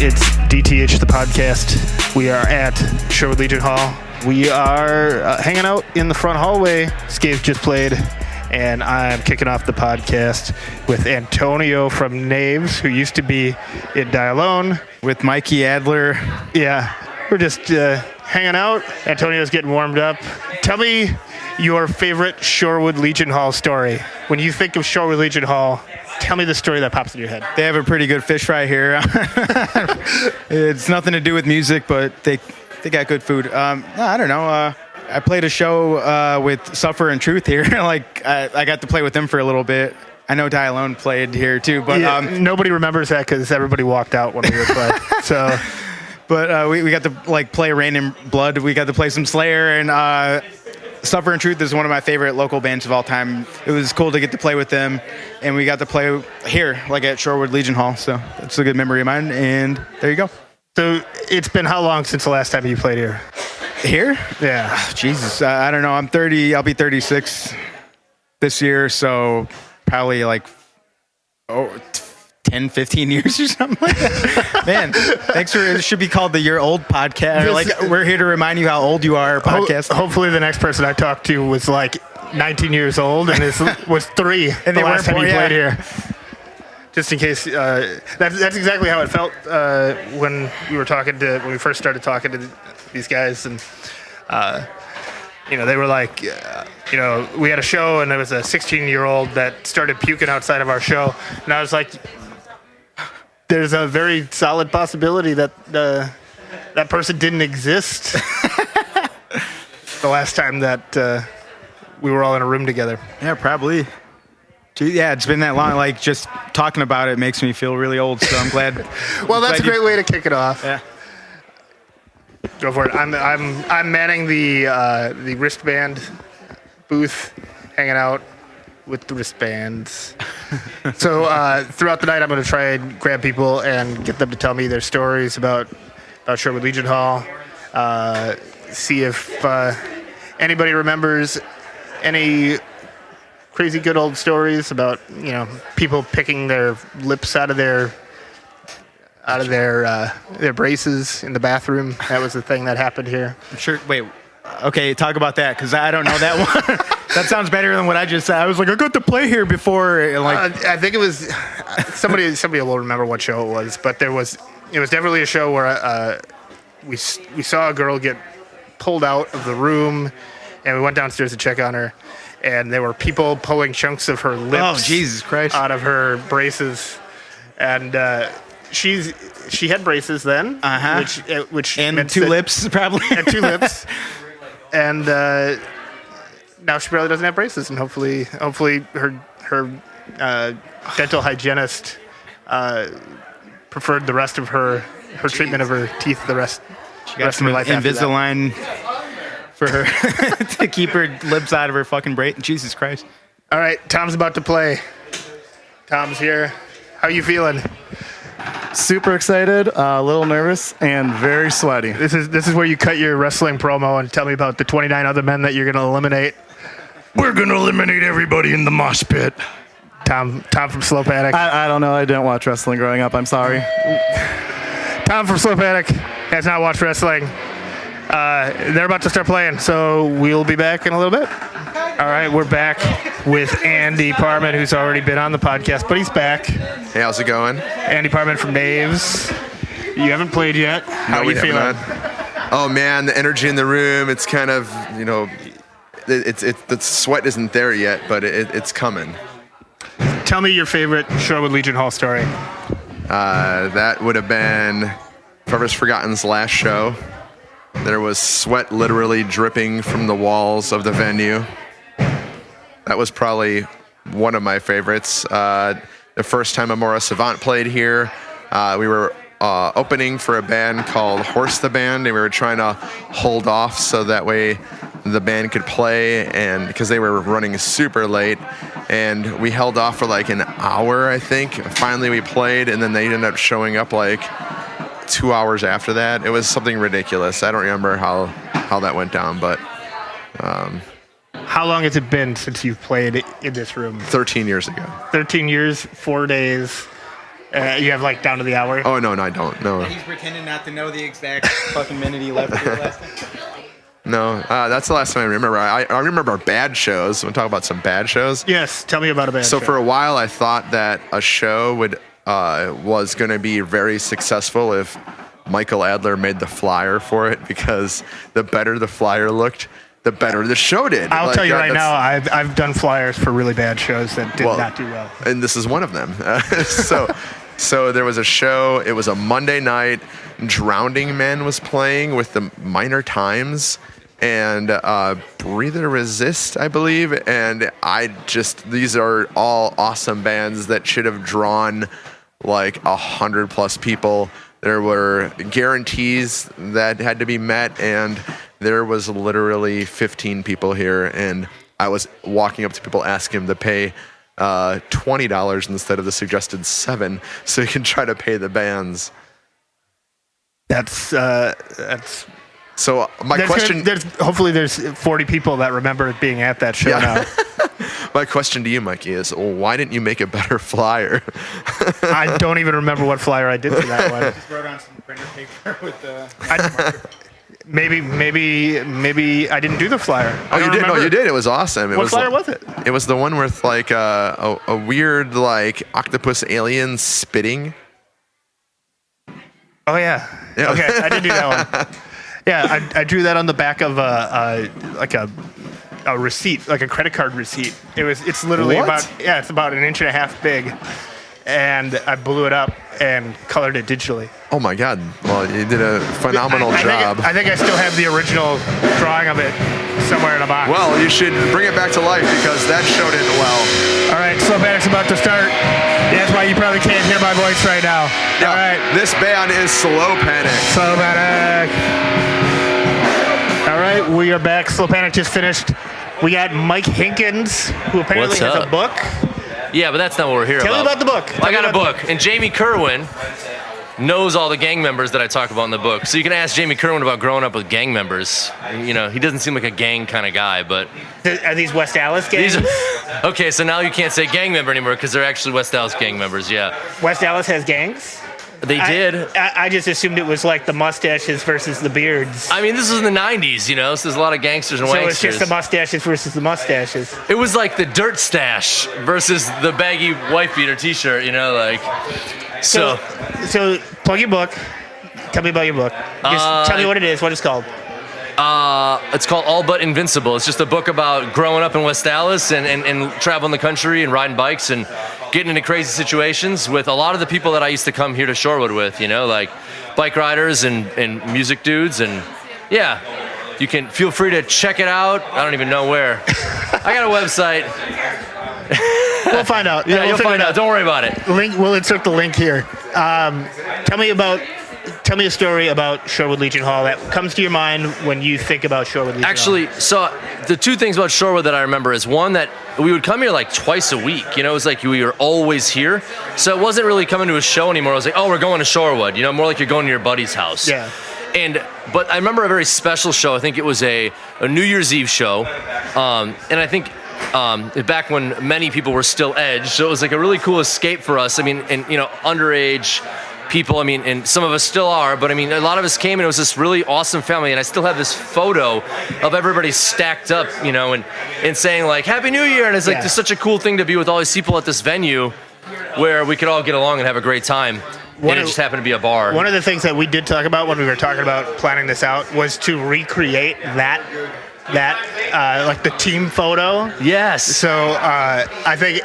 It's DTH, the podcast. We are at Shorewood Legion Hall. We are hanging out in the front hallway. Scave just played, and I'm kicking off the podcast with Antonio from Knaaves, who used to be in Die Alone. With Mikey Adler. Yeah, we're just hanging out. Antonio's getting warmed up. Tell me your favorite Shorewood Legion Hall story. When you think of Shorewood Legion Hall, tell me the story that pops in your head. They have a pretty good fish fry here. It's nothing to do with music, but they got good food. I don't know. I played a show with Suffer and Truth here. I got to play with them for a little bit. I know Die Alone played here too, but nobody remembers that because everybody walked out when we were playing. So, but we got to play Rain and Blood. We got to play some Slayer, and Suffer and Truth is one of my favorite local bands of all time. It was cool to get to play with them, and we got to play here, at Shorewood Legion Hall. So that's a good memory of mine, and there you go. So it's been how long since the last time you played here? Here? Yeah. Oh, Jesus, I don't know. I'm 30. I'll be 36 this year, so probably 10, 15 years or something like that. Man, thanks for it. Should be called the You're Old podcast. We're here to remind you how old you are podcast. Hopefully the next person I talked to was 19 years old and was 3 and the last time you played here. Just in case, that's exactly how it felt when we first started talking to these guys, and they were like, we had a show and there was a 16-year-old that started puking outside of our show, and I was like, there's a very solid possibility that that person didn't exist the last time that we were all in a room together. Yeah, probably. Yeah, it's been that long. Just talking about it makes me feel really old, so I'm glad. Well, that's a great way to kick it off. Yeah. Go for it. I'm manning the wristband booth, hanging out with the wristbands. So throughout the night, I'm going to try and grab people and get them to tell me their stories about Shorewood Legion Hall. See if anybody remembers any crazy good old stories about people picking their lips out of their braces in the bathroom. That was the thing that happened here. I'm sure. Wait. Okay, talk about that, because I don't know that one. That sounds better than what I just said. I was like, I got to play here before. I think it was somebody will remember what show it was, but it was definitely a show where we saw a girl get pulled out of the room, and we went downstairs to check on her, and there were people pulling chunks of her lips. Oh, Jesus Christ! Out of her braces, and she had braces then, which and meant two lips probably, and 2 lips. And now she probably doesn't have braces, and hopefully her dental hygienist preferred the rest of her treatment of her teeth the rest of her life. Invisalign for her to keep her lips out of her fucking brace. Jesus Christ! All right, Tom's about to play. Tom's here. How you feeling? Super excited, a little nervous, and very sweaty. This is where you cut your wrestling promo and tell me about the 29 other men that you're going to eliminate. We're going to eliminate everybody in the mosh pit. Tom from Slow Paddock. I don't know. I didn't watch wrestling growing up. I'm sorry. Tom from Slow Paddock has not watched wrestling. They're about to start playing, so we'll be back in a little bit. All right, we're back with Andy Parman, who's already been on the podcast, but he's back. Hey, how's it going? Andy Parman from Knaaves. You haven't played yet. How are you feeling? Oh man, the energy in the room. It's kind of, the sweat isn't there yet, but it's coming. Tell me your favorite Shorewood Legion Hall story. That would have been Forever's Forgotten's last show. There was sweat literally dripping from the walls of the venue. That was probably one of my favorites. The first time Amora Savant played here, we were opening for a band called Horse the Band, and we were trying to hold off so that way the band could play, and because they were running super late, and we held off for an hour, I think. Finally we played, and then they ended up showing up 2 hours after that. It was something ridiculous. I don't remember how that went down, but How long has it been since you've played in this room? 13 years ago. 13 years, 4 days, You have like down to the hour. Oh no, I don't. No, He's pretending not to know the exact fucking minute he left here last time. no. That's the last time I remember. I remember bad shows. We'll talk about some bad shows. Yes, tell me about a band. So show. for a while, I thought that a show was going to be very successful if Michael Adler made the flyer for it, because the better the flyer looked, the better the show did. I'll tell you right now, I've done flyers for really bad shows that did not do well. And this is one of them. So there was a show. It was a Monday night. Drowning Man was playing with the Minor Times and Breather Resist, I believe. And these are all awesome bands that should have drawn like 100+ people. There were guarantees that had to be met, and there was literally 15 people here, and I was walking up to people asking them to pay $20 instead of the suggested $7, so you can try to pay the bands. That's So my question. Hopefully there's 40 people that remember being at that show now. My question to you, Mikey, is why didn't you make a better flyer? I don't even remember what flyer I did for that one. Just wrote on some printer paper with the. Maybe I didn't do the flyer. Oh, you did? No, you did. It was awesome. What flyer was it? It was the one with like a weird like octopus alien spitting. Oh yeah. Okay, I did do that one. Yeah, I drew that on the back of a receipt, like a credit card receipt. It's literally What? it's about 1.5 inches big, and I blew it up and colored it digitally. Oh my God! Well, you did a phenomenal job. I think I still have the original drawing of it somewhere in a box. Well, you should bring it back to life because that show did well. All right, Slow Panic's about to start. That's why you probably can't hear my voice right now. Yeah, All right, this band is Slow Panic. Slow Panic. All right, we are back. Slow Panic just finished. We got Mike Hinkins, who apparently What's has up? a book. Yeah, but that's not what we're here Tell me about the book. I got a book, and Jamie Kerwin knows all the gang members that I talk about in the book. So you can ask Jamie Kerwin about growing up with gang members. You know, he doesn't seem like a gang kind of guy, but Are these West Dallas gangs? okay. So now you can't say gang member anymore because they're actually West Dallas gang members. Yeah, West Dallas has gangs? they did. I just assumed it was like the mustaches versus the beards. I mean, this was in the '90s, you know, so there's a lot of gangsters and So wanksters. it's just the mustaches versus the mustaches. It was like the dirt stash versus the baggy wife beater T-shirt, you know, like. So Plug your book. Tell me about your book. Just tell me what it is, what it's called. it's called All But Invincible. It's just a book about growing up in West Dallas and traveling the country and riding bikes and getting into crazy situations with a lot of the people that I used to come here to Shorewood with, you know, like bike riders and music dudes. And yeah, you can feel free to check it out. I don't even know where. I got a website. We'll find out. Yeah, we'll you'll figure find it out. Don't worry about it. We'll insert the link here. Tell me a story about Shorewood Legion Hall that comes to your mind when you think about Shorewood Legion Actually, Hall. so the two things about Shorewood that I remember is one, that we would come here like twice a week. You know, it was like we were always here. So it wasn't really coming to a show anymore. It was like, oh, we're going to Shorewood. You know, more like you're going to your buddy's house. Yeah. But I remember a very special show. I think it was a New Year's Eve show. And I think back when many people were still edge. So it was like a really cool escape for us. I mean, and, you know, underage people, I mean, and some of us still are, but I mean, a lot of us came and it was this really awesome family. And I still have this photo of everybody stacked up, you know, and saying like, Happy New Year. And it's like, just such a cool thing to be with all these people at this venue where we could all get along and have a great time. And it just happened to be a bar. One of the things that we did talk about when we were talking about planning this out was to recreate that like the team photo. Yes. So I think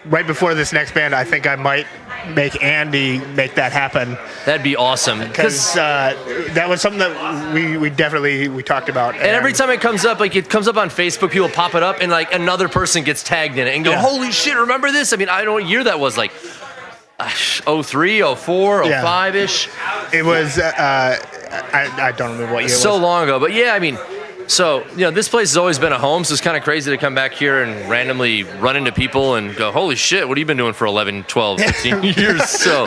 right before this next band, I think I might make Andy make that happen. That'd be awesome. Because that was something that we definitely talked about. And every time it comes up, like it comes up on Facebook, people pop it up and like another person gets tagged in it and go, holy shit, remember this? I mean, I don't know what year that was, like 03, 04, 05-ish. It was, I don't remember what year it was. So long ago. But yeah, I mean, so, you know, this place has always been a home, so it's kind of crazy to come back here and randomly run into people and go, holy shit, what have you been doing for 11, 12, 15 years? So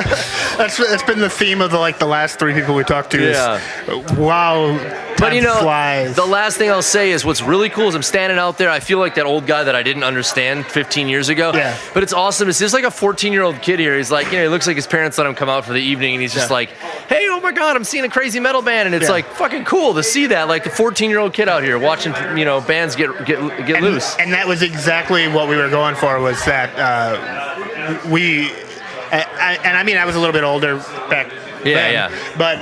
that's been the theme of the last three people we talked to. Yeah. Is, wow, But you know, flies. the last thing I'll say is what's really cool is I'm standing out there. I feel like that old guy that I didn't understand 15 years ago. Yeah. But it's awesome. It's just like a 14-year-old kid here. He's like, he looks like his parents let him come out for the evening, and he's just like, hey, oh my God, I'm seeing a crazy metal band, and it's like fucking cool to see that. Like the 14-year-old kid out here watching, bands get loose. And that was exactly what we were going for. Was that I was a little bit older back then, but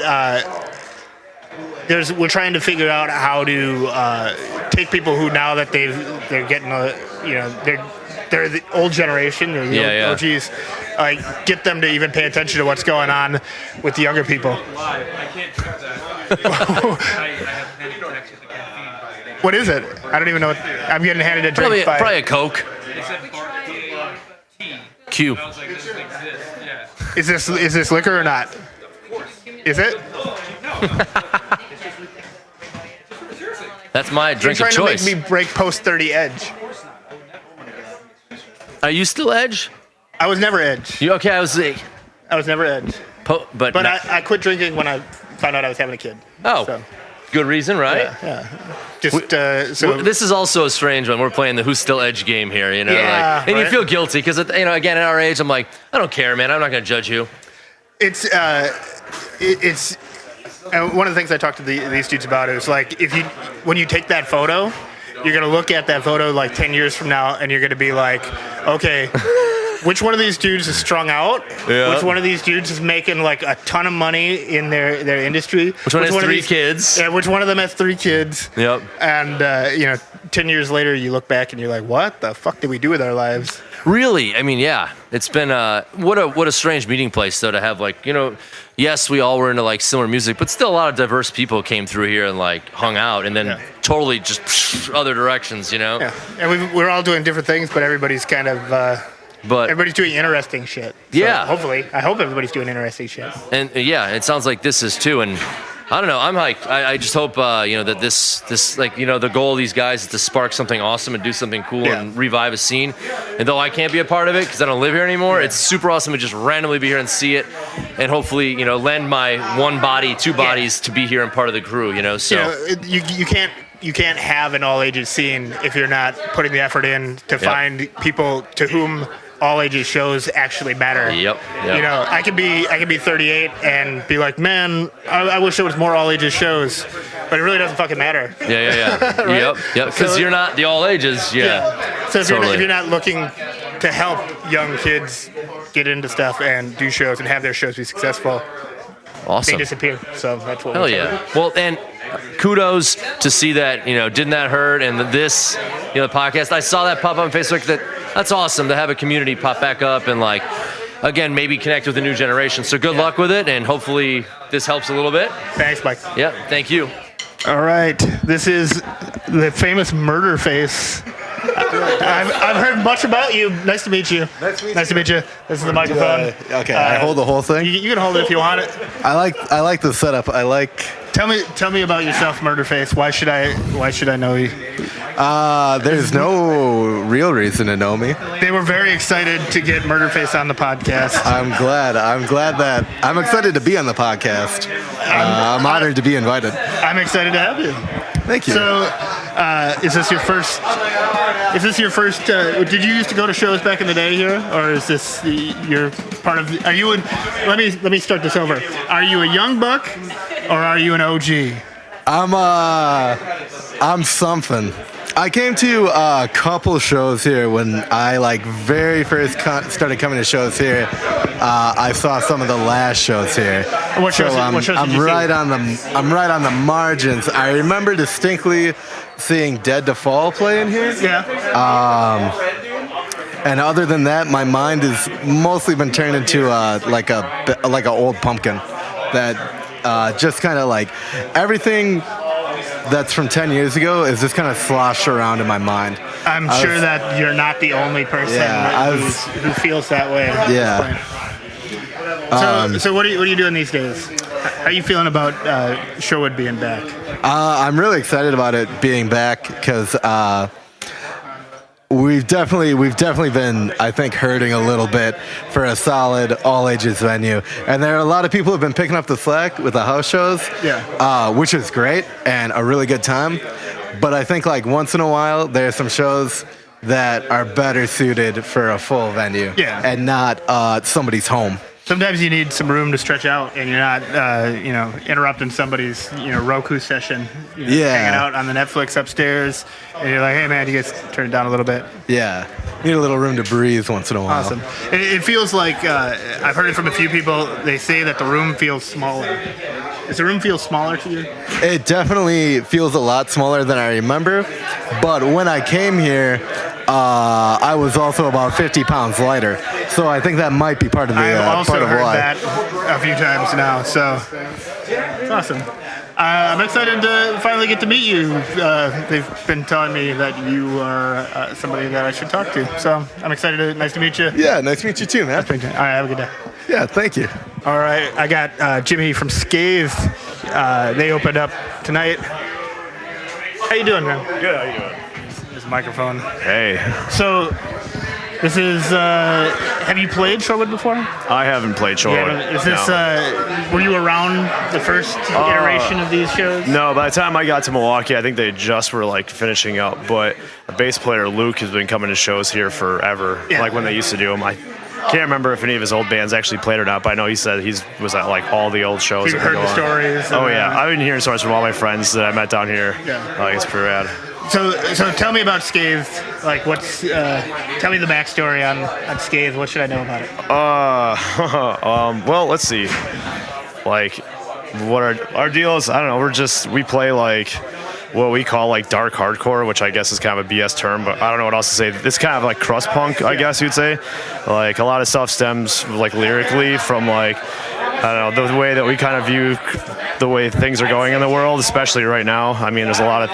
we're trying to figure out how to take people who now that they're getting they're the old generation, they're the OGs, get them to even pay attention to what's going on with the younger people. What is it? I don't even know. I'm getting handed a drink. Probably a Coke. Q. Is this liquor or not? Is it? That's my drink You're of trying choice. to make me break post 30 edge. Are you still Edge? I was never edge. Okay, I was never edge. but I quit drinking when I found out I was having a kid. Oh, So, good reason, right? yeah. Just so This is also a strange one. We're playing the Who's Still Edge game here, and you right? feel guilty because again at our age, I'm like, I don't care, man. I'm not gonna judge you. it's one of the things I talked to these dudes about is like when you take that photo, you're gonna look at that photo like 10 years from now, and you're gonna be like, okay. Which one of these dudes is strung out? Yeah. Which one of these dudes is making like a ton of money in their industry? Which one has of 3 these- kids? Yeah, which one of them has 3 kids? Yep. And 10 years later, you look back and you're like, what the fuck did we do with our lives? Really? I mean, yeah. It's been what a strange meeting place though to have yes, we all were into like similar music, but still a lot of diverse people came through here and like hung out, and then totally just other directions, Yeah. And we're all doing different things, but everybody's kind of. But Everybody's doing interesting shit. So Yeah. Hopefully. I hope everybody's doing interesting shit. and it sounds like this is too. And I don't know. I'm like, I just hope that this the goal of these guys is to spark something awesome and do something cool and revive a scene. And though I can't be a part of it because I don't live here anymore, it's super awesome to just randomly be here and see it, and hopefully lend my 1 body, 2 bodies to be here and part of the crew. So You can't have an all ages scene if you're not putting the effort in to find people to whom all ages shows actually matter. Yep. I could be 38 and be like, man, I wish there was more all ages shows, but it really doesn't fucking matter. Yeah. Right? Yep. Because you're not the all ages. Yeah. So if Totally. you're not looking to help young kids get into stuff and do shows and have their shows be successful, Awesome. they disappear. So that's what. Hell we're yeah. Well, and kudos to see that, didn't that hurt? And this, the podcast, I saw that pop up on Facebook. That's awesome to have a community pop back up and again, maybe connect with the new generation. So good luck with it. And hopefully this helps a little bit. Thanks, Mike. Yeah. Thank you. All right. This is the famous Murder Face. I've heard much about you. Nice to meet you. Nice to meet you. This is the microphone. Okay, I hold the whole thing. You can hold it if you want it. I like the setup. Tell me about yourself, Murderface. Why should I know you? There's no real reason to know me. They were very excited to get Murderface on the podcast. I'm excited to be on the podcast. I'm honored to be invited. I'm excited to have you. Thank you. So, is this your first? Did you used to go to shows back in the day here, or is this your part of? Are you? Let me start this over. Are you a young buck, or are you an OG? I'm something. I came to a couple shows here when I very first started coming to shows here. I saw some of the last shows here. What shows? So What shows did I'm you right see? I'm right on the margins. I remember distinctly seeing Dead to Fall play in here. Yeah. And other than that, my mind has mostly been turned into like a old pumpkin that just kind of everything that's from 10 years ago is just kind of sloshed around in my mind. I'm sure that you're not the only person who feels that way. Yeah. So what are you doing these days? How are you feeling about Shorewood being back? I'm really excited about it being back because we've definitely been, I think, hurting a little bit for a solid all ages venue, and there are a lot of people who've been picking up the slack with the house shows, which is great and a really good time. But I think like once in a while there are some shows that are better suited for a full venue, and not somebody's home. Sometimes you need some room to stretch out, and you're not, interrupting somebody's, Roku session. Hanging out on the Netflix upstairs, and you're like, hey man, you guys turn it down a little bit. Yeah, need a little room to breathe once in a while. Awesome. It feels like I've heard it from a few people. They say that the room feels smaller. Does the room feel smaller to you? It definitely feels a lot smaller than I remember, but when I came here, I was also about 50 pounds lighter, so I think that might be part of the I've also part of heard why. that a few times now, so it's awesome. I'm excited to finally get to meet you. They've been telling me that you are somebody that I should talk to, so I'm excited. Nice to meet you. Yeah, nice to meet you too, man. All right, have a good day. Yeah, thank you. All right, I got Jimmy from Scathe. They opened up tonight. How you doing, man? Good, how you doing? This microphone. Hey. So, this is. Have you played Shorewood before? I haven't played Shorewood. Is this? No. Were you around the first iteration of these shows? No, by the time I got to Milwaukee, I think they just were like finishing up. But the bass player Luke has been coming to shows here forever, like when they used to do them. I can't remember if any of his old bands actually played or not, but I know he said he was at like all the old shows. You've heard the stories. Oh yeah, I've been hearing stories from all my friends that I met down here. Like it's pretty rad. So tell me about Scathe. Like, tell me the backstory on Scathe. What should I know about it? Well, let's see. Like, what our deal is? I don't know. We play like what we call like dark hardcore, which I guess is kind of a BS term, but I don't know what else to say. It's kind of like crust punk, I guess you'd say. Like a lot of stuff stems like lyrically from like, I don't know, the way that we kind of view the way things are going in the world, especially right now. I mean, there's a lot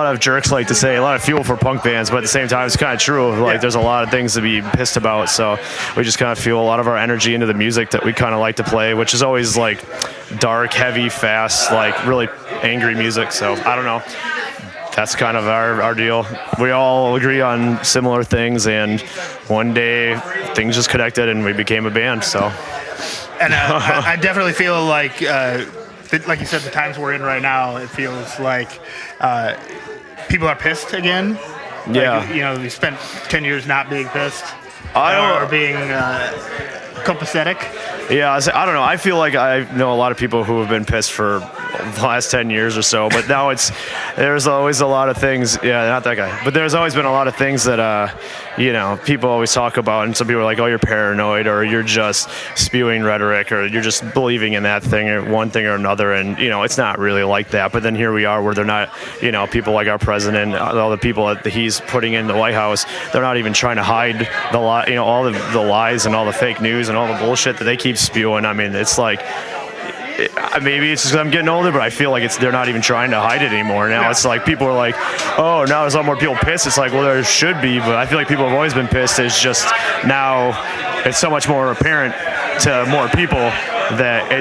of jerks like to say a lot of fuel for punk bands, but at the same time, it's kind of true. Like, there's a lot of things to be pissed about. So we just kind of fuel a lot of our energy into the music that we kind of like to play, which is always like dark, heavy, fast, like really angry music. So I don't know. That's kind of our deal. We all agree on similar things, and one day things just connected and we became a band. So. And I definitely feel like you said, the times we're in right now, it feels like people are pissed again. Yeah. We spent 10 years not being pissed. Or being copacetic. Yeah, I don't know. I feel like I know a lot of people who have been pissed for the last 10 years or so, but now there's always a lot of things. Yeah, not that guy. But there's always been a lot of things that, people always talk about, and some people are like, oh, you're paranoid, or you're just spewing rhetoric, or you're just believing in that thing or one thing or another, and, it's not really like that. But then here we are where they're not, people like our president, all the people that he's putting in the White House, they're not even trying to hide all the lies and all the fake news and all the bullshit that they keep spewing. I mean, it's like, maybe it's just 'cause I'm getting older, but I feel like they're not even trying to hide it anymore. Now it's like people are like, oh, now there's a lot more people pissed. It's like, well, there should be, but I feel like people have always been pissed. It's just now it's so much more apparent to more people that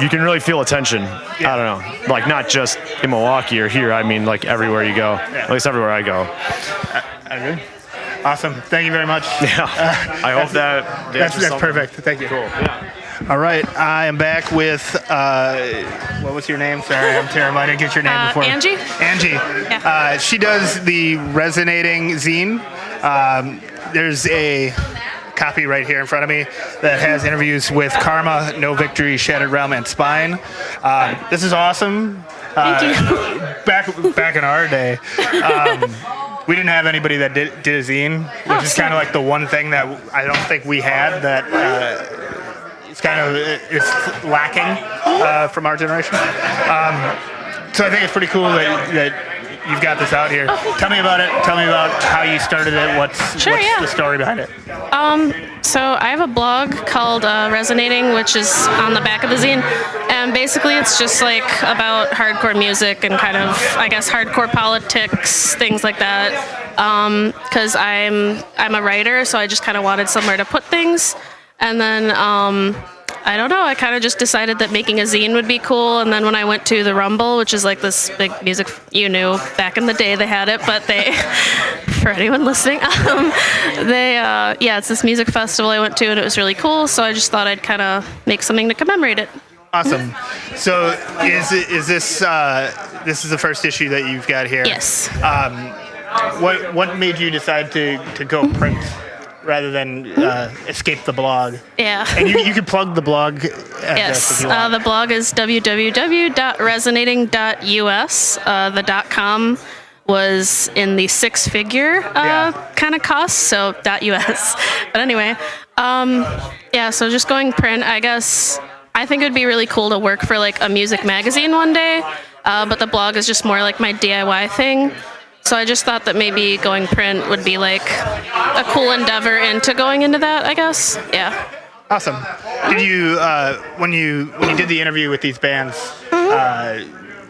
you can really feel attention. I don't know, like not just in Milwaukee or here. I mean, like everywhere you go, at least everywhere I go. I agree. Awesome. Thank you very much. Yeah. I hope that's perfect. Thank you. Cool. Yeah. All right, I am back with, what was your name? Sorry, I'm terrible. I didn't get your name before. Angie. Angie. Yeah. She does the Resonating zine. There's a copy right here in front of me that has interviews with Karma, No Victory, Shattered Realm, and Spine. This is awesome. Thank you. Back in our day, we didn't have anybody that did a zine, which is kind of like the one thing that I don't think we had that... it's lacking from our generation. So I think it's pretty cool that you've got this out here. Tell me about it. Tell me about how you started it. What's the story behind it? So I have a blog called Resonating, which is on the back of the zine. And basically it's just like about hardcore music and kind of, I guess, hardcore politics, things like that. Because I'm a writer, so I just kind of wanted somewhere to put things. And then I don't know. I kind of just decided that making a zine would be cool. And then when I went to the Rumble, which is like this big music, you knew back in the day they had it, but they, for anyone listening, it's this music festival I went to and it was really cool. So I just thought I'd kind of make something to commemorate it. Awesome. So is this this is the first issue that you've got here? Yes. What made you decide to go print rather than escape the blog? Yeah. And you can plug the blog. Yes. The blog is www.resonating.us. The .com was in the six-figure kind of cost, so .us. But anyway, so just going print, I guess. I think it would be really cool to work for like a music magazine one day, but the blog is just more like my DIY thing. So I just thought that maybe going print would be like a cool endeavor into going into that, I guess. Yeah. Awesome. Did you when you did the interview with these bands,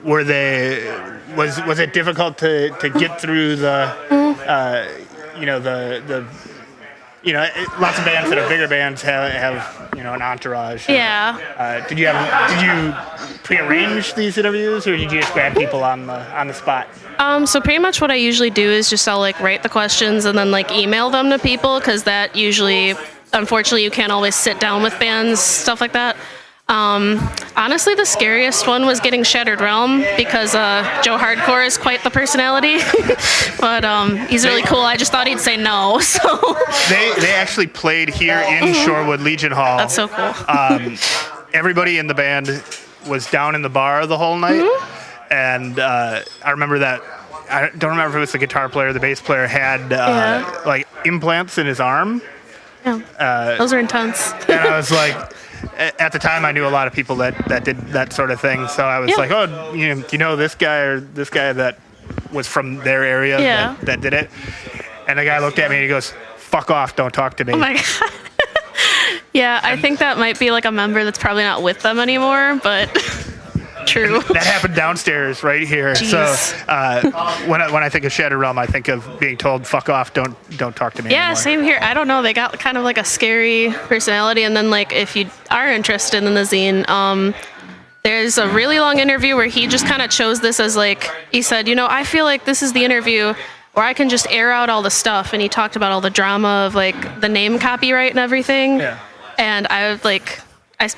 was it difficult to get through the lots of bands that are bigger bands have an entourage. Yeah. Did you prearrange these interviews, or did you just grab people on the spot? So pretty much what I usually do is just I'll like write the questions and then like email them to people, because that usually, unfortunately, you can't always sit down with bands, stuff like that. Honestly, the scariest one was getting Shattered Realm, because Joe Hardcore is quite the personality, but he's really cool. I just thought he'd say no. So they actually played here in Shorewood Legion Hall. That's so cool. Everybody in the band was down in the bar the whole night, and I remember that. I don't remember if it was the guitar player or the bass player had like implants in his arm. Yeah, those are intense. And I was like, at the time, I knew a lot of people that did that sort of thing. So I was like, oh, do you know this guy or this guy that was from their area that did it? And the guy looked at me and he goes, "Fuck off! Don't talk to me." Oh my god. Yeah, I think that might be like a member that's probably not with them anymore, but true. That happened downstairs right here. Jeez. So when I think of Shattered Realm, I think of being told, "Fuck off! Don't talk to me." Yeah, anymore. same here. I don't know. They got kind of like a scary personality, and then like if you are interested in the zine, there's a really long interview where he just kind of chose this as like, he said, I feel like this is the interview where I can just air out all the stuff, and he talked about all the drama of like the name copyright and everything. Yeah. And I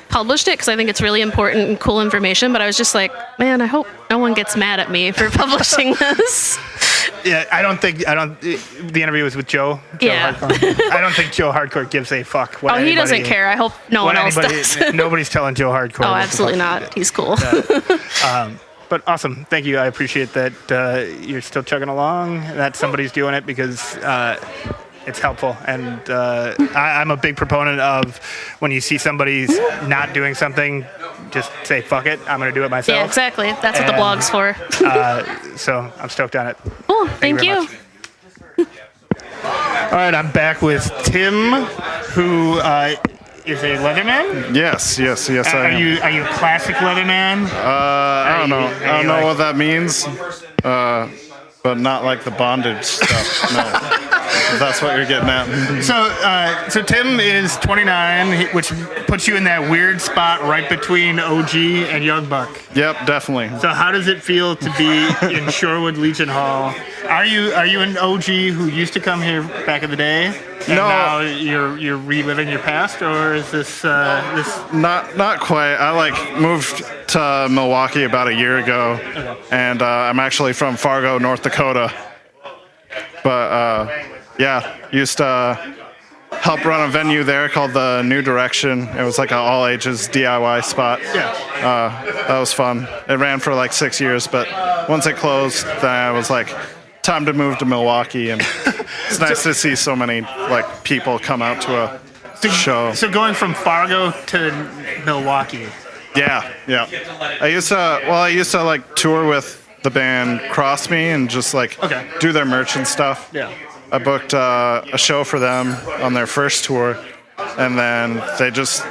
published it because I think it's really important and cool information, but I was just like, man, I hope no one gets mad at me for publishing this. Yeah, the interview was with Joe Hardcore. I don't think Joe Hardcore gives a fuck what he doesn't care. I hope no one else does. Nobody's telling Joe Hardcore. Oh, absolutely not. He's cool. But awesome. Thank you. I appreciate that you're still chugging along, that somebody's doing it, because it's helpful. And I'm a big proponent of when you see somebody's not doing something, just say, fuck it, I'm going to do it myself. Yeah, exactly. That's what the blog's for. So I'm stoked on it. Cool. Thank you. All right, I'm back with Tim, who is a Leatherman. Yes, I am. Are you a classic Leatherman? I don't know. I don't know what that means. But not like the bondage stuff. No. If that's what you're getting at. So Tim is 29, which puts you in that weird spot right between OG and Young Buck. Yep, definitely. So how does it feel to be in Shorewood Legion Hall? Are you an OG who used to come here back in the day? And now you're reliving your past, or is this Not quite. I moved to Milwaukee about a year ago, and I'm actually from Fargo, North Dakota. But used to help run a venue there called the New Direction. It was like an all ages DIY spot. Yeah. That was fun. It ran for like 6 years, but once it closed, then I was like, time to move to Milwaukee, and it's nice to see so many people come out to a show. So going from Fargo to Milwaukee. Yeah. I used to tour with the band Cross Me and just do their merch and stuff. Yeah. I booked a show for them on their first tour, and then they just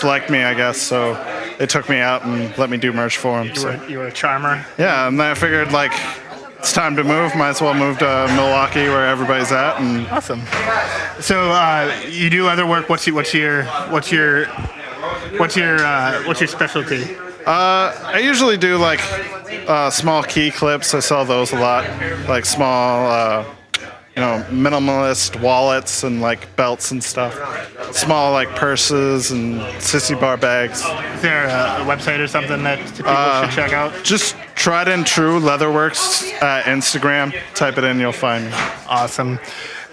liked me, I guess. So they took me out and let me do merch for them. You were a charmer. Yeah, and then I figured it's time to move. Might as well move to Milwaukee where everybody's at. And awesome. So you do other work. What's your What's your specialty? I usually do like small key clips. I sell those a lot, like small, minimalist wallets and like belts and stuff. Small like purses and sissy bar bags. Is there a website or something that people should check out? Just Tried and True Leatherworks Instagram. Type it in, you'll find me. Awesome.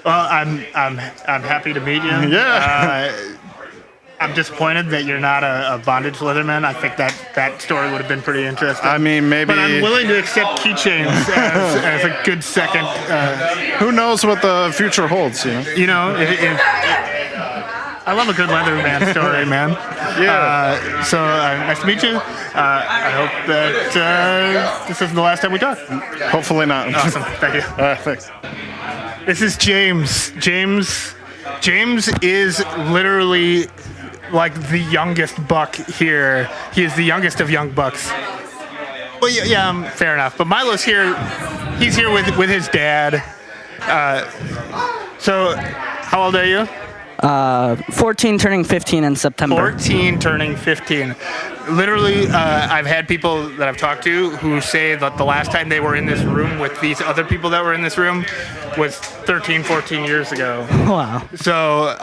Well, I'm happy to meet you. Yeah. I'm disappointed that you're not a bondage leatherman. I think that story would have been pretty interesting. I mean, maybe. But I'm willing to accept keychains as a good second. Who knows what the future holds? You know, I love a good leatherman story, man. Yeah. So nice to meet you. I hope that this isn't the last time we talk. Hopefully not. Awesome. Thank you. Thanks. This is James. James is literally like the youngest buck here. He is the youngest of young bucks. Well, yeah, fair enough. But Milo's here. He's here with his dad. So, how old are you? 14 turning 15 in September. 14 turning 15. Literally, I've had people that I've talked to who say that the last time they were in this room with these other people that were in this room was 13, 14 years ago. Wow. So,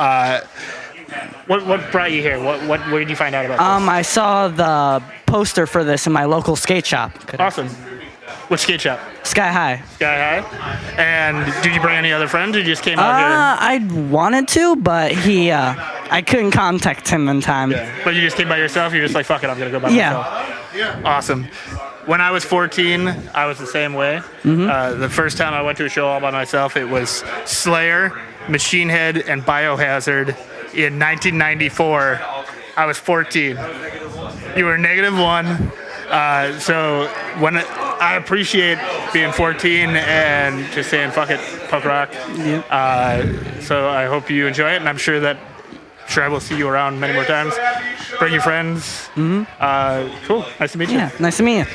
what brought you here? What did you find out about this? I saw the poster for this in my local skate shop. Awesome. Which skate shop? Sky High. Sky High. And did you bring any other friends, or you just came out here? I wanted to, but I couldn't contact him in time. Yeah. But you just came by yourself? You're just like, fuck it, I'm going to go by myself? Yeah. Awesome. When I was 14, I was the same way. Mm-hmm. The first time I went to a show all by myself, it was Slayer, Machine Head, and Biohazard in 1994. I was 14. You were -1. So when I appreciate being 14 and just saying fuck it, punk rock. Yeah. So I hope you enjoy it, and I'm sure I will see you around many more times. Bring your friends. Mm-hmm. Cool. Nice to meet you. Yeah, nice to meet you.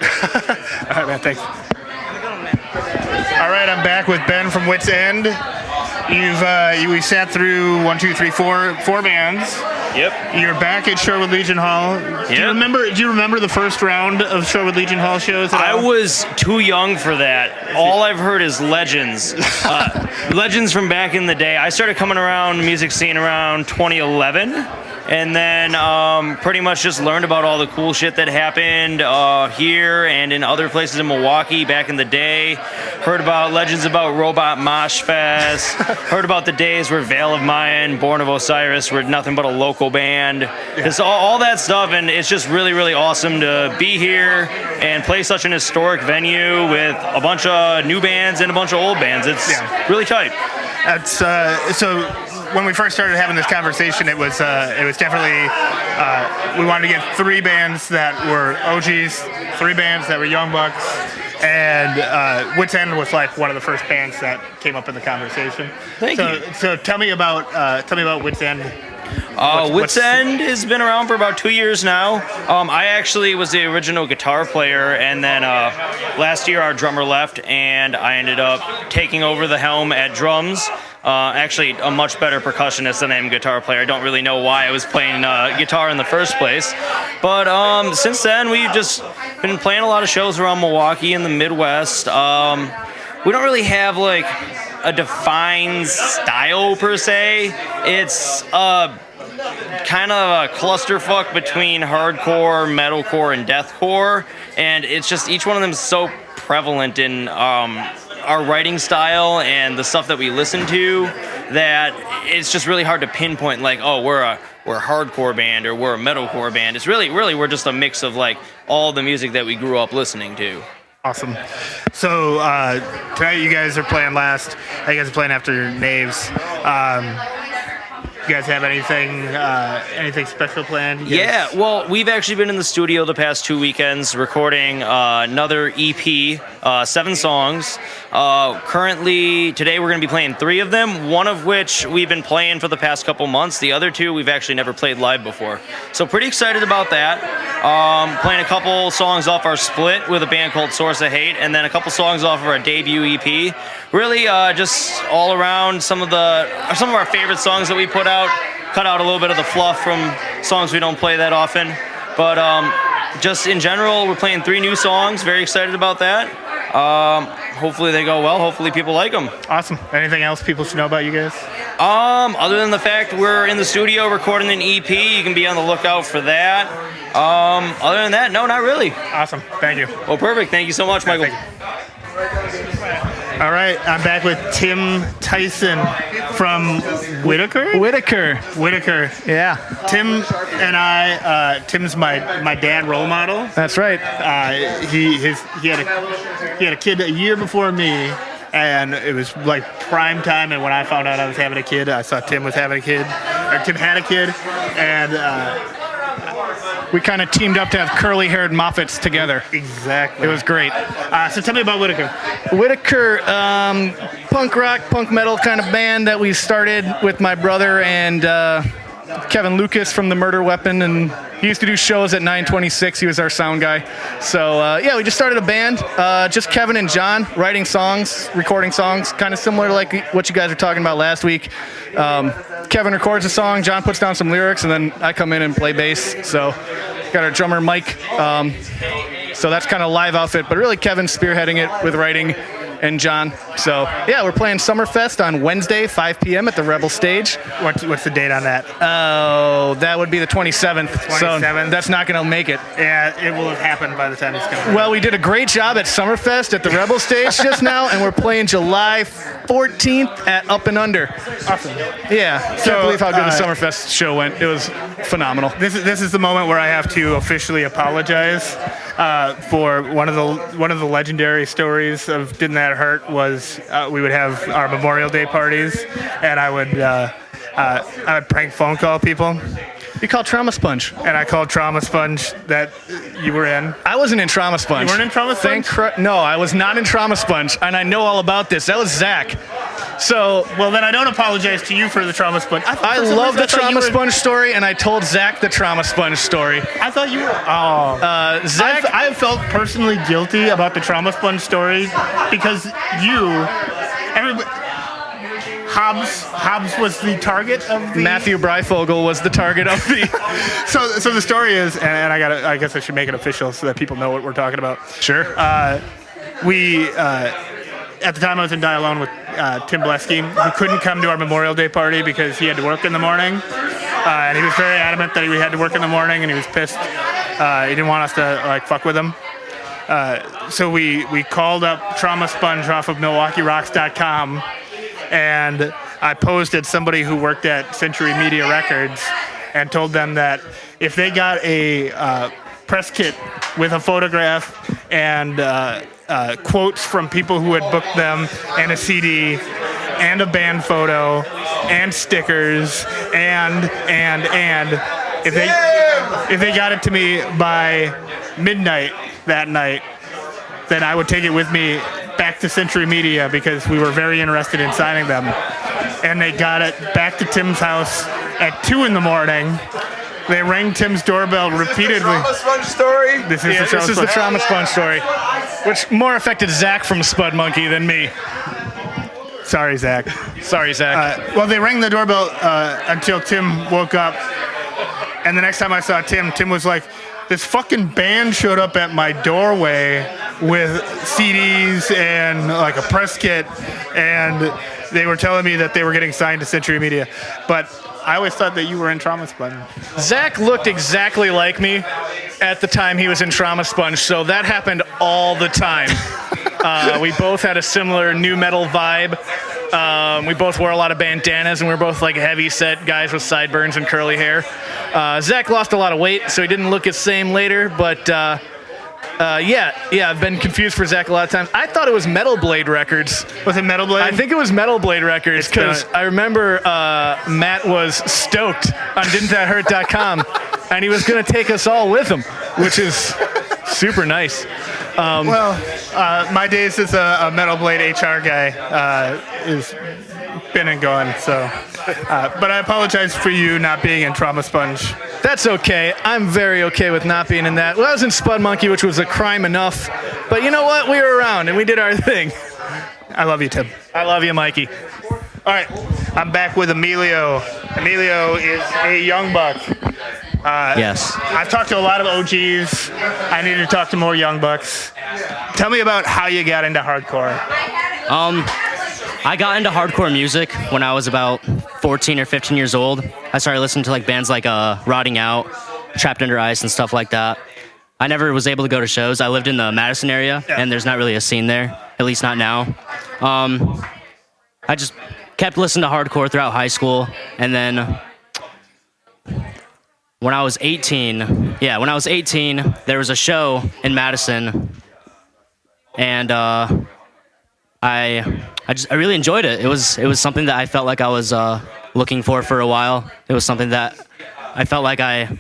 All right, man. Thanks. All right, I'm back with Ben from Wits End. We sat through 1, 2, 3, 4 bands. Yep. You're back at Shorewood Legion Hall. Do you remember the first round of Shorewood Legion Hall shows? I was too young for that. All I've heard is legends. Legends from back in the day. I started coming around the music scene around 2011. And then pretty much just learned about all the cool shit that happened here and in other places in Milwaukee back in the day. Heard about legends about Robot Mosh Fest. Heard about the days where Veil of Mayan, Born of Osiris were nothing but a local band. Just all that stuff, and it's just really, really awesome to be here and play such an historic venue with a bunch of new bands and a bunch of old bands. It's really tight. That's so. When we first started having this conversation, it was definitely we wanted to get 3 bands that were OGs, 3 bands that were young bucks, and Wits End was like one of the first bands that came up in the conversation. Thank you. So tell me about Wits End. Wits End has been around for about 2 years now. I actually was the original guitar player, and then last year our drummer left, and I ended up taking over the helm at drums. Actually, a much better percussionist than I am guitar player. I don't really know why I was playing guitar in the first place. But since then, we've just been playing a lot of shows around Milwaukee and the Midwest. We don't really have like a defined style per se. It's kind of a clusterfuck between hardcore, metalcore, and deathcore, and it's just each one of them is so prevalent in our writing style and the stuff that we listen to that it's just really hard to pinpoint like, oh, we're a hardcore band or we're a metalcore band. It's really we're just a mix of like all the music that we grew up listening to. Awesome. So tonight you guys are playing last. You guys are playing after Knaaves. You guys have anything special planned? Yeah, well, we've actually been in the studio the past 2 weekends recording another EP, 7 songs. Currently, today we're going to be playing 3 of them, one of which we've been playing for the past couple months. The other 2 we've actually never played live before. So pretty excited about that. Playing a couple songs off our split with a band called Source of Hate, and then a couple songs off of our debut EP. Really just all around some of our favorite songs that we put out. cut out a little bit of the fluff from songs we don't play that often. But just in general, we're playing 3 new songs. Very excited about that. Hopefully they go well. Hopefully people like them. Awesome. Anything else people should know about you guys? Other than the fact we're in the studio recording an EP, you can be on the lookout for that. Other than that, no, not really. Awesome. Thank you. Well, perfect. Thank you so much, Michael. All right, I'm back with Tim Tyson from Whitaker. Whitaker. Yeah. Tim and I. Tim's my dad role model. That's right. He had a kid a year before me, and it was like prime time. And when I found out I was having a kid, I saw Tim was having a kid, or Tim had a kid, and We kind of teamed up to have curly-haired Moffats together. Exactly. It was great. So tell me about Whitaker. Whitaker, punk rock, punk metal kind of band that we started with my brother and Kevin Lucas from the Murder Weapon, and he used to do shows at 926. He was our sound guy. So we just started a band, just Kevin and John, writing songs, recording songs, kind of similar to like what you guys were talking about last week. Kevin records a song, John puts down some lyrics, and then I come in and play bass. So got our drummer Mike. So that's kind of live outfit, but really Kevin's spearheading it with writing, and John. So yeah, we're playing Summerfest on Wednesday, 5 p.m. at the Rebel Stage. What's the date on that? Oh, that would be the 27th. 27th. So that's not going to make it. Yeah, it will have happened by the time it's coming. Well, we did a great job at Summerfest at the Rebel Stage just now, and we're playing July 14th at Up and Under. Awesome. Yeah, can't believe how good the Summerfest show went. It was phenomenal. This is the moment where I have to officially apologize for one of the legendary stories of Didn't That Hurt was we would have our Memorial Day parties, and I would prank phone call people. You called Trauma Sponge. And I called Trauma Sponge that you were in. I wasn't in Trauma Sponge. You weren't in Trauma Sponge? No, I was not in Trauma Sponge, and I know all about this. That was Zach. So, well, then I don't apologize to you for the Trauma Sponge. I love the Trauma Sponge story, and I told Zach the Trauma Sponge story. I thought you were. Zach, I felt personally guilty about the Trauma Sponge story because Hobbs was the target of the... Matthew Breifogel was the target of the... So the story is, and I guess I should make it official so that people know what we're talking about. Sure. At the time I was in Die Alone with Tim Blesky, who couldn't come to our Memorial Day party because he had to work in the morning. And he was very adamant that he had to work in the morning, and he was pissed. He didn't want us to fuck with him. So we called up Trauma Sponge off of MilwaukeeRocks.com, and I posted somebody who worked at Century Media Records and told them that if they got a press kit with a photograph and quotes from people who had booked them and a CD and a band photo and stickers and if they got it to me by midnight that night, then I would take it with me back to Century Media because we were very interested in signing them. And they got it back to Tim's house at 2 a.m. They rang Tim's doorbell repeatedly. Trauma Sponge story? This is the Trauma Sponge story, which more affected Zach from Spud Monkey than me. Sorry, Zach. Well, they rang the doorbell until Tim woke up. And the next time I saw Tim was like, this fucking band showed up at my doorway with CDs and like a press kit, and they were telling me that they were getting signed to Century Media. But I always thought that you were in Trauma Sponge. Zach looked exactly like me at the time he was in Trauma Sponge, so that happened all the time. We both had a similar nu metal vibe. We both wore a lot of bandanas, and we were both like heavy-set guys with sideburns and curly hair. Zach lost a lot of weight, so he didn't look the same later, but I've been confused for Zach a lot of times. I thought it was Metal Blade Records. Was it Metal Blade? I think it was Metal Blade Records, because I remember Matt was stoked on didn'tthathurt.com, and he was going to take us all with him, which is super nice. My days as a Metal Blade HR guy is been and gone, so... but I apologize for you not being in Trauma Sponge. That's okay. I'm very okay with not being in that. Well, I was in Spud Monkey, which was a crime enough. But you know what? We were around, and we did our thing. I love you, Tim. I love you, Mikey. All right. I'm back with Emilio. Emilio is a young buck. Yes. I've talked to a lot of OGs. I need to talk to more young bucks. Tell me about how you got into hardcore. I got into hardcore music when I was about 14 or 15 years old. I started listening to like bands like Rotting Out, Trapped Under Ice, and stuff like that. I never was able to go to shows. I lived in the Madison area, and there's not really a scene there, at least not now. I just kept listening to hardcore throughout high school, and then when I was 18, there was a show in Madison, and I really enjoyed it. It was something that I felt like I was looking for a while. It was something that I felt like I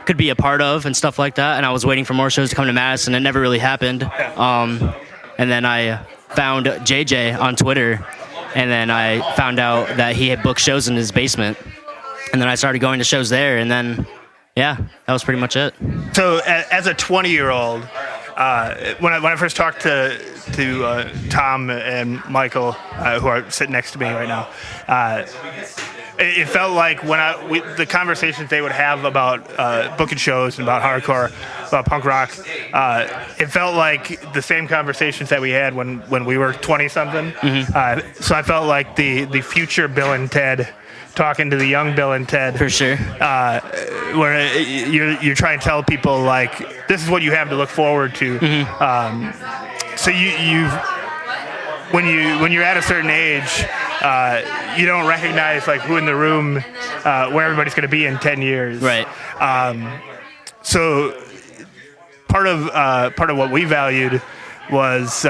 could be a part of and stuff like that. And I was waiting for more shows to come to Madison. It never really happened. And then I found JJ on Twitter, and then I found out that he had booked shows in his basement. And then I started going to shows there, and then that was pretty much it. So as a 20-year-old, when I first talked to Tom and Michael, who are sitting next to me right now, it felt like the conversations they would have about booking shows and about hardcore, about punk rock, it felt like the same conversations that we had when we were 20-something. Mm-hmm. So I felt like the future Bill and Ted talking to the young Bill and Ted. For sure. Where you're trying to tell people, like, this is what you have to look forward to. Mm-hmm. So when you're at a certain age, you don't recognize like who in the room, where everybody's going to be in 10 years. Right. So part of what we valued was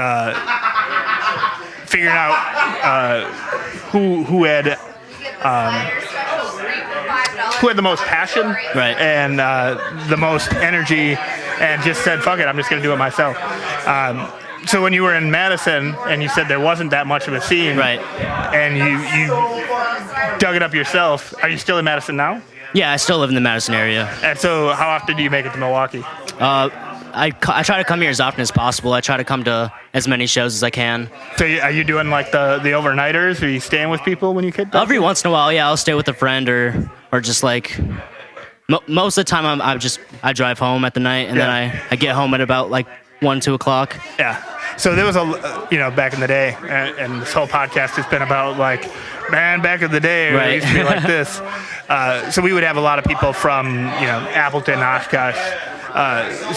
figuring out who had the most passion, right, and the most energy, and just said, fuck it, I'm just going to do it myself. So when you were in Madison and you said there wasn't that much of a scene, right, and you dug it up yourself, are you still in Madison now? Yeah, I still live in the Madison area. And so how often do you make it to Milwaukee? I try to come here as often as possible. I try to come to as many shows as I can. So are you doing like the overnighters? Are you staying with people when you get back? Every once in a while, yeah, I'll stay with a friend or just like most of the time I drive home at the night, and then I get home at about like 1, 2 o'clock. Yeah. So there was back in the day, and this whole podcast has been about like, man, back in the day, right, it used to be like this. So we would have a lot of people from, Appleton, Oshkosh.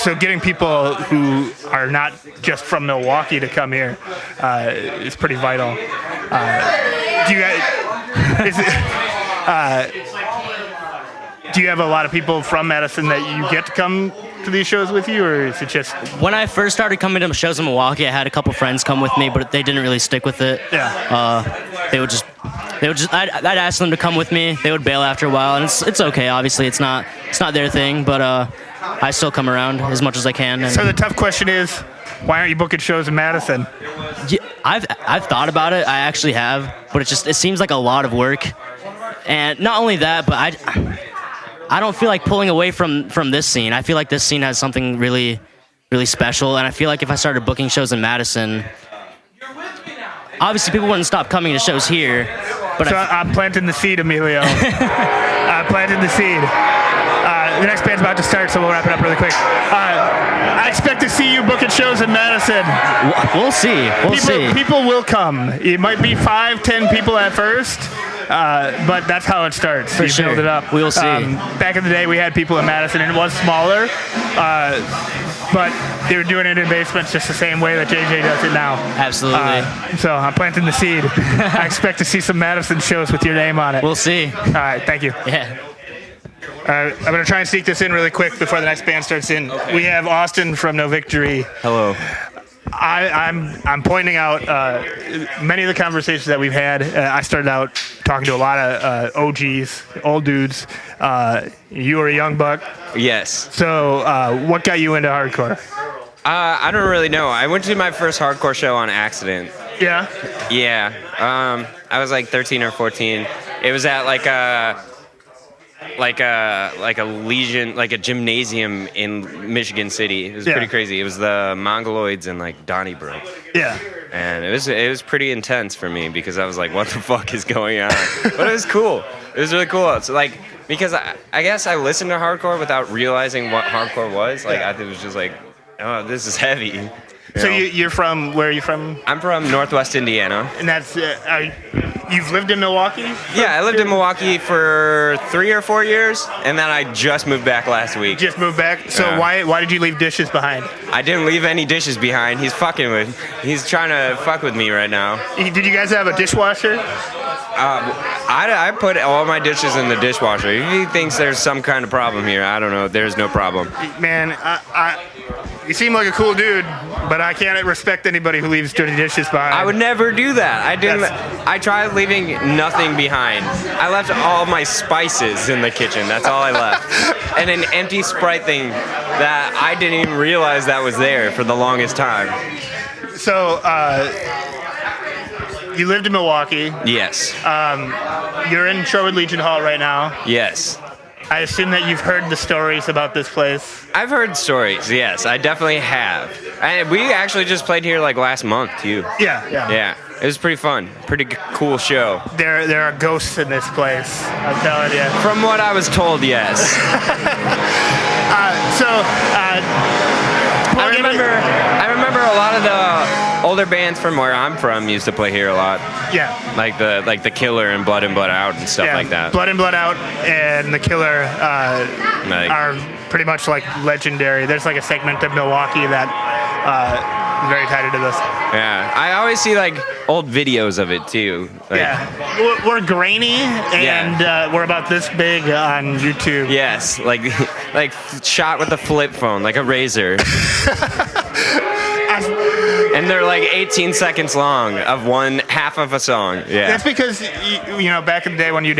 So getting people who are not just from Milwaukee to come here is pretty vital. Do you have a lot of people from Madison that you get to come to these shows with you, or is it just... When I first started coming to shows in Milwaukee, I had a couple friends come with me, but they didn't really stick with it. Yeah. They would just I'd ask them to come with me. They would bail after a while, and it's okay. Obviously, it's not their thing, but I still come around as much as I can. So the tough question is, why aren't you booking shows in Madison? Yeah, I've thought about it. I actually have, but it seems like a lot of work. And not only that, but I don't feel like pulling away from this scene. I feel like this scene has something really, really special, and I feel like if I started booking shows in Madison, obviously people wouldn't stop coming to shows here. But I'm planting the seed, Emilio. I'm planting the seed. The next band's about to start, so we'll wrap it up really quick. I expect to see you booking shows in Madison. We'll see. We'll see. People will come. It might be 5, 10 people at first. But that's how it starts. For sure. Build it up. We'll see. Back in the day, we had people in Madison, and it was smaller, but they were doing it in basements just the same way that JJ does it now. Absolutely. So I'm planting the seed. I expect to see some Madison shows with your name on it. We'll see. All right, thank you. Yeah. I'm going to try and sneak this in really quick before the next band starts in. Okay. We have Austin from No Victory. Hello. I'm pointing out many of the conversations that we've had. I started out talking to a lot of OGs, old dudes. You were a young buck. Yes. So what got you into hardcore? I don't really know. I went to my first hardcore show on accident. Yeah? Yeah. I was like 13 or 14. It was at like a Legion, like a gymnasium in Michigan City. It was pretty crazy. It was the Mongoloids and like Donnybrook. Yeah. And it was pretty intense for me because I was like, what the fuck is going on? But it was cool. It was really cool. It's like, because I guess I listened to hardcore without realizing what hardcore was. Like, I was just like, oh, this is heavy. You know? You're from, where are you from? I'm from Northwest Indiana. And that's, you've lived in Milwaukee? Yeah, I lived in Milwaukee for 3 or 4 years, and then I just moved back last week. Just moved back? So why did you leave dishes behind? I didn't leave any dishes behind. He's trying to fuck with me right now. Did you guys have a dishwasher? I put all my dishes in the dishwasher. If he thinks there's some kind of problem here, I don't know. There's no problem. Man, you seem like a cool dude, but I can't respect anybody who leaves dirty dishes behind. I would never do that. I tried leaving nothing behind. I left all my spices in the kitchen. That's all I left. And an empty Sprite thing that I didn't even realize that was there for the longest time. So, you lived in Milwaukee. Yes. You're in Shorewood Legion Hall right now. Yes. I assume that you've heard the stories about this place. I've heard stories, yes. I definitely have. And we actually just played here like last month, too. Yeah. It was pretty fun. Pretty cool show. There are ghosts in this place, I'm telling you. From what I was told, yes. I remember a lot of the older bands from where I'm from used to play here a lot. Yeah. Like the Killer and Blood Out and stuff like that. Blood Out and the Killer are pretty much like legendary. There's like a segment of Milwaukee that is very tied into this. Yeah, I always see like old videos of it too. Like, yeah, we're grainy and we're about this big on YouTube. Yes, like shot with a flip phone, like a razor. And they're like 18 seconds long of one half of a song. Yeah. That's because you know back in the day when you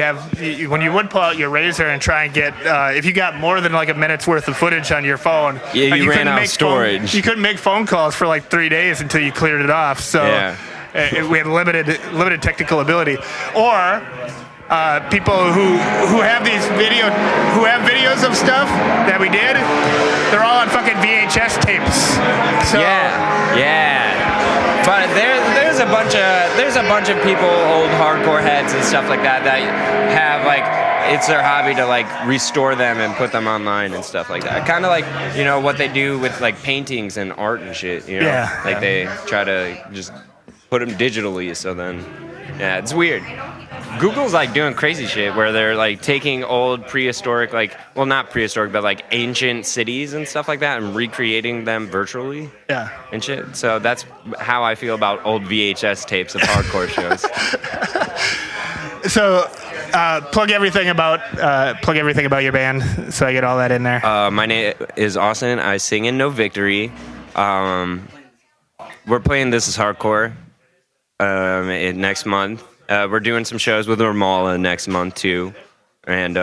would pull out your razor and try and get if you got more than like a minute's worth of footage on your phone, you ran out of storage. You couldn't make phone calls for like 3 days until you cleared it off. So we had limited technical ability. Or people who have videos of stuff that we did, they're all on fucking VHS tapes. So yeah. But there's a bunch of people, old hardcore heads and stuff like that have like it's their hobby to like restore them and put them online and stuff like that. Kind of like what they do with like paintings and art and shit. They try to just put them digitally. So then, it's weird. Google's like doing crazy shit where they're like taking old prehistoric, not prehistoric, but like ancient cities and stuff like that and recreating them virtually. Yeah. And shit. So that's how I feel about old VHS tapes of hardcore shows. So, plug everything about your band so I get all that in there. My name is Austin. I sing in No Victory. We're playing This Is Hardcore next month. We're doing some shows with Ramala next month too, and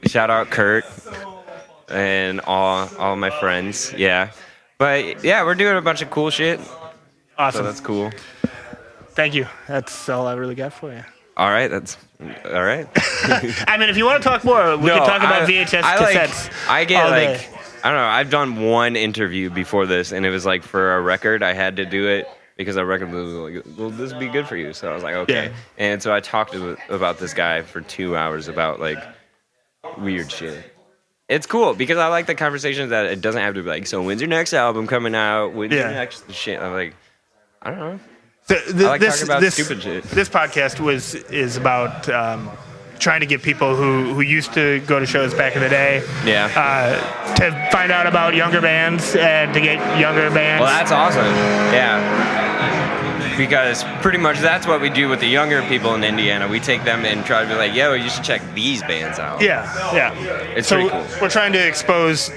shout out Kurt and all my friends. Yeah, but yeah, we're doing a bunch of cool shit. Awesome, so that's cool. Thank you. That's all I really got for you. All right, that's all right. I mean, if you want to talk more, we can talk about VHS cassettes. I get all like. day. I don't know. I've done one interview before this, and it was like for a record. I had to do it because a record was like, "Will this be good for you?" So I was like, "Okay." Yeah. And so I talked about this guy for 2 hours about like weird shit. It's cool because I like the conversations that it doesn't have to be like, "So when's your next album coming out? When's your next shit?" I'm like, I don't know. So I like talking about stupid shit. This podcast is about trying to get people who used to go to shows back in the day to find out about younger bands and to get younger bands. Well, that's awesome. Yeah. Because pretty much that's what we do with the younger people in Indiana. We take them and try to be like, yo, you should check these bands out. Yeah. It's pretty cool. We're trying to expose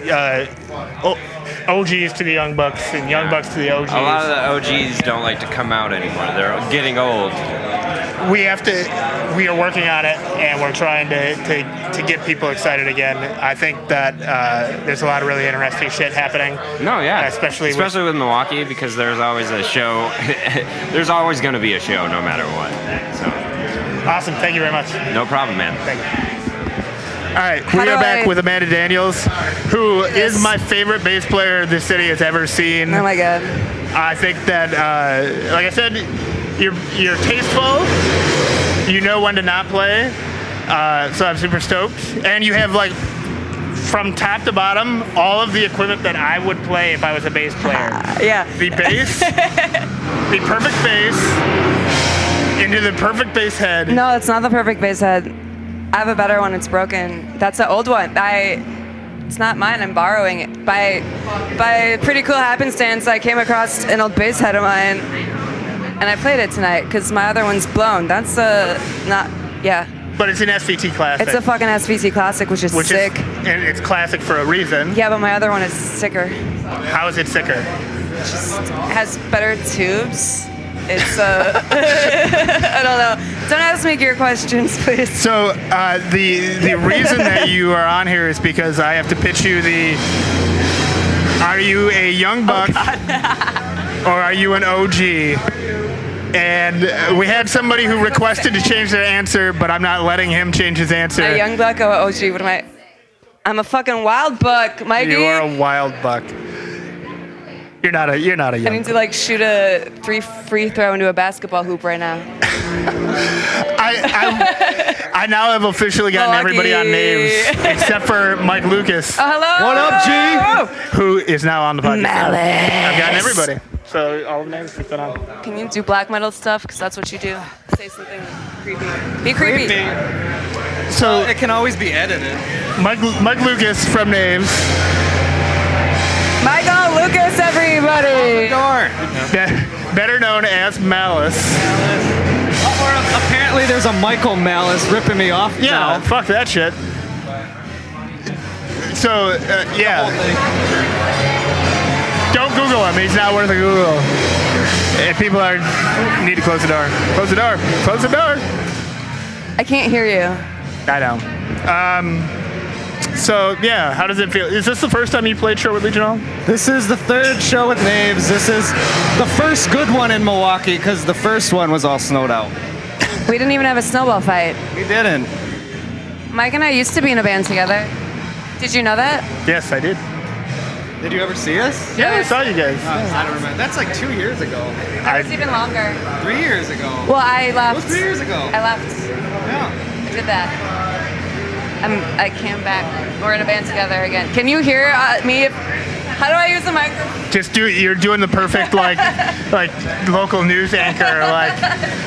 OGs to the young bucks and young bucks to the OGs. A lot of the OGs don't like to come out anymore. They're getting old. We are working on it, and we're trying to get people excited again. I think that there's a lot of really interesting shit happening. No, yeah. Especially with Milwaukee, because there's always a show. There's always going to be a show, no matter what. So. Awesome. Thank you very much. No problem, man. Thank you. All right, we are back with Amanda Daniels, who is my favorite bass player the city has ever seen. Oh my god. I think that, like I said, you're tasteful. You know when to not play. So I'm super stoked. And you have like, from top to bottom, all of the equipment that I would play if I was a bass player. Yeah. The bass, the perfect bass, into the perfect bass head. No, it's not the perfect bass head. I have a better one. It's broken. That's an old one. It's not mine. I'm borrowing it. By pretty cool happenstance, I came across an old bass head of mine, and I played it tonight because my other one's blown. That's yeah. But it's an SVT classic. It's a fucking SVT classic, which is sick. And it's classic for a reason. Yeah, but my other one is sicker. How is it sicker? It just has better tubes. It's I don't know. Don't ask me gear questions, please. So the reason that you are on here is because I have to pitch you are you a young buck or are you an OG? And we had somebody who requested to change their answer, but I'm not letting him change his answer. A young buck or OG? What am I? I'm a fucking wild buck, Mikey. You are a wild buck. You're not a young. I need to like shoot a free throw into a basketball hoop right now. I now have officially gotten everybody on names except for Mike Lucas. Oh, hello. What up, G? Who is now on the podcast. Malice. I've gotten everybody. So all the names have been on. Can you do black metal stuff? Because that's what you do. Say something creepy. Be creepy. So it can always be edited. Mike Lucas from Names. Michael Lucas, everybody. Better known as Malice. Or apparently there's a Michael Malice ripping me off now. Fuck that shit. So, yeah. Don't Google him. He's not worth a Google. If people need to close the door. Close the door. Close the door. I can't hear you. I know. So, yeah, how does it feel? Is this the first time you played Shorewood Legion Hall? This is the third show with Knaaves. This is the first good one in Milwaukee because the first one was all snowed out. We didn't even have a snowball fight. We didn't. Mike and I used to be in a band together. Did you know that? Yes, I did. Did you ever see us? Yeah, I saw you guys. I don't remember. That's like 2 years ago. It was even longer. 3 years ago. Well, I left. It was 3 years ago. I left. Yeah. I did that. I came back. We're in a band together again. Can you hear me? How do I use the microphone? Just you're doing the perfect like local news anchor like.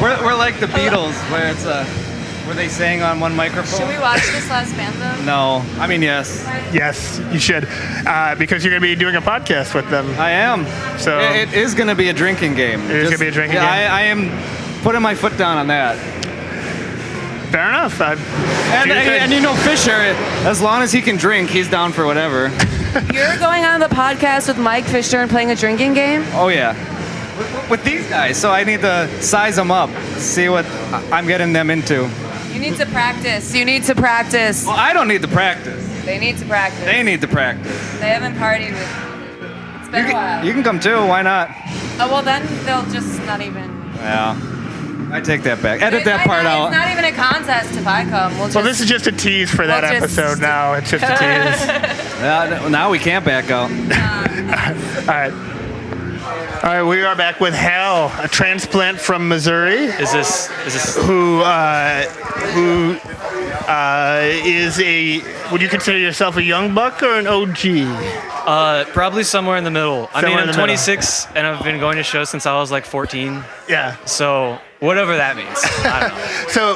We're like the Beatles, where it's where they sang on one microphone. Should we watch this last band though? No, I mean yes. Yes, you should, because you're gonna be doing a podcast with them. I am. So it is gonna be a drinking game. It is gonna be a drinking game. I am putting my foot down on that. Fair enough. And you know Fisher, as long as he can drink, he's down for whatever. You're going on the podcast with Mike Fisher and playing a drinking game? Oh yeah. With these guys, so I need to size them up, see what I'm getting them into. You need to practice. You need to practice. Well, I don't need to practice. They need to practice. They need to practice. They haven't partied with. It's been a while. You can come too. Why not? Oh well, then they'll just not even. Yeah. I take that back. Edit that part out. It's not even a contest if I come. Well, this is just a tease for that episode now. It's just a tease. Now we can't back out. All right, we are back with Hal, a transplant from Missouri. Is this who is a? Would you consider yourself a young buck or an OG? Probably somewhere in the middle. I mean, Somewhere in I'm the middle. 26 and I've been going to shows since I was like 14. Yeah. So whatever that means. I don't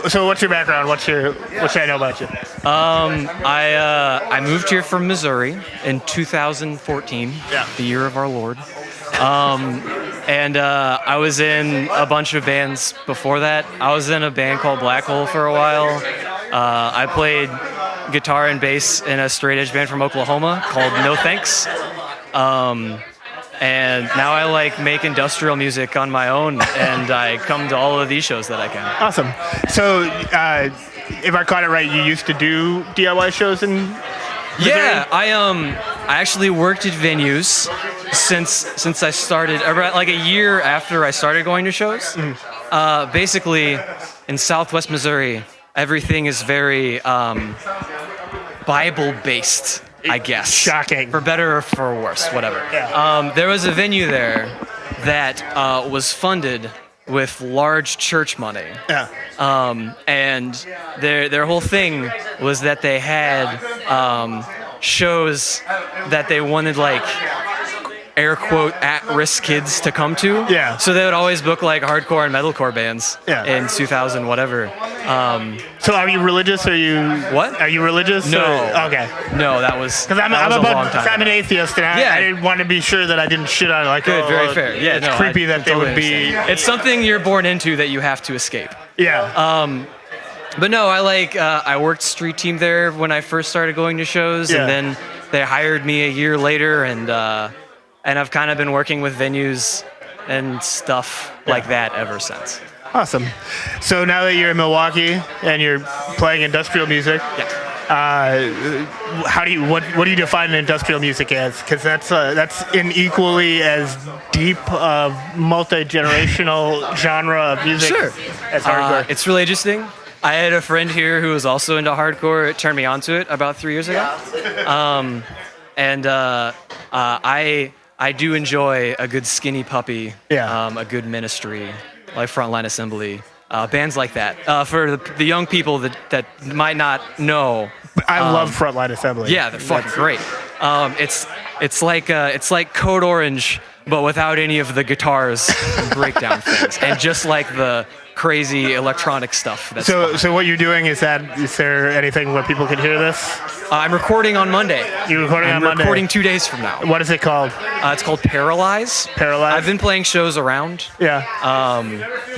know. So what's your background? What should I know about you? I moved here from Missouri in 2014, the year of our Lord. And I was in a bunch of bands before that. I was in a band called Black Hole for a while. I played guitar and bass in a straight edge band from Oklahoma called No Thanks. And now I make industrial music on my own, and I come to all of these shows that I can. Awesome. So, if I caught it right, you used to do DIY shows in Missouri? Yeah, I actually worked at venues since I started, about like a year after I started going to shows. Basically, in Southwest Missouri, everything is very Bible-based, I guess. Shocking. For better or for worse, whatever. Yeah. There was a venue there that was funded with large church money. Yeah. And their whole thing was that they had shows that they wanted, like, air quote at-risk kids to come to. Yeah. So they would always book like hardcore and metalcore bands. Yeah. In 2000 whatever. So are you religious? Are you what? Are you religious? No. Or, okay. No, that was because I'm an atheist and I didn't want to be sure that I didn't shit on it. Like, good, very fair. Yeah, it's creepy that they would be. It's something you're born into that you have to escape. Yeah. But no, I worked street team there when I first started going to shows, and then they hired me a year later, and I've kind of been working with venues and stuff like that ever since. Awesome. So now that you're in Milwaukee and you're playing industrial music, what do you define industrial music as? Because that's an equally as deep, multi-generational genre of music as hardcore. It's really interesting. I had a friend here who was also into hardcore. It turned me onto it about 3 years ago. I do enjoy a good Skinny Puppy, a good Ministry, like Frontline Assembly, bands like that. For the young people that might not know. I love Frontline Assembly. Yeah, they're fucking great. It's like Code Orange, but without any of the guitars and breakdown things, and just like the crazy electronic stuff. So what you're doing is there anything where people can hear this? I'm recording on Monday. You're recording on Monday? I'm recording 2 days from now. What is it called? It's called Paralyze. Paralyze? I've been playing shows around. Yeah.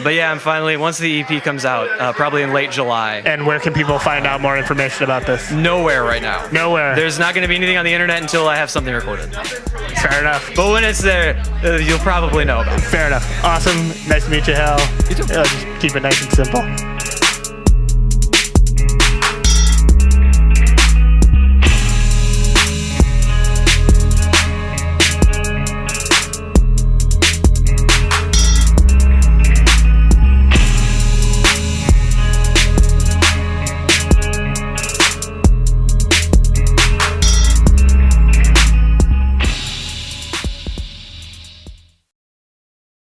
But yeah, I'm finally, once the EP comes out, probably in late July. And where can people find out more information about this? Nowhere right now. Nowhere? There's not going to be anything on the internet until I have something recorded. Fair enough. But when it's there, you'll probably know about it. Fair enough. Awesome. Nice to meet you, Hal. You too. Just keep it nice and simple.